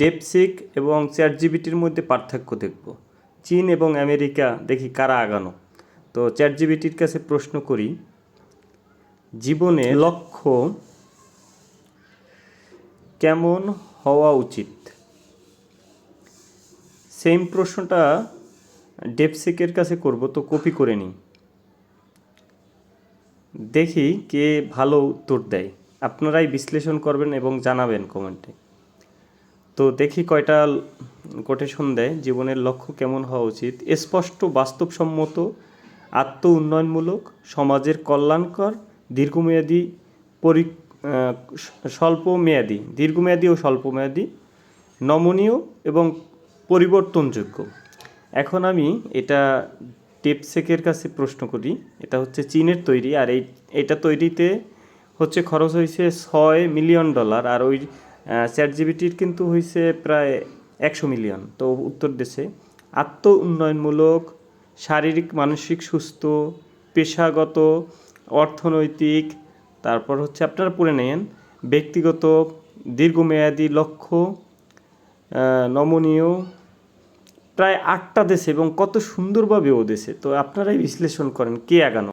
ডেপসিক এবং চ্যাটজিপিটির মধ্যে পার্থক্য দেখব। চীন এবং আমেরিকা দেখি কারা আগানো। তো চ্যাটজিপিটির কাছে প্রশ্ন করি, জীবনের লক্ষ্য কেমন হওয়া উচিত? সেম প্রশ্নটা ডেপসিকের কাছে করব, তো কপি করে নিই, দেখি কে ভালো উত্তর দেয়। আপনারাই বিশ্লেষণ করবেন এবং জানাবেন কমেন্টে। তো দেখি কয়টা কোটেশন দেয়। জীবনের লক্ষ্য কেমন হওয়া উচিত? স্পষ্ট, বাস্তবসম্মত, আত্ম উন্নয়নমূলক, সমাজের কল্যাণকর, দীর্ঘমেয়াদী, দীর্ঘমেয়াদী ও স্বল্পমেয়াদী, নমনীয় এবং পরিবর্তনযোগ্য। এখন আমি এটা ডেপসেকের কাছে প্রশ্ন করি। এটা হচ্ছে চীনের তৈরি, আর এটা তৈরিতে হচ্ছে খরচ হয়েছে $6 মিলিয়ন, আর ওই চ্যাটজিপিটির কিন্তু হয়েছে প্রায় 100 মিলিয়ন। তো উত্তর দেশে আত্ম উন্নয়নমূলক, শারীরিক মানসিক সুস্থ, পেশাগত, অর্থনৈতিক, তারপর হচ্ছে আপনারা পড়ে নেন ব্যক্তিগত, দীর্ঘমেয়াদী লক্ষ্য, নমনীয়, প্রায় 8টা দেশে এবং কত সুন্দরভাবে ও দেশে। তো আপনারাই বিশ্লেষণ করেন কে আগানো।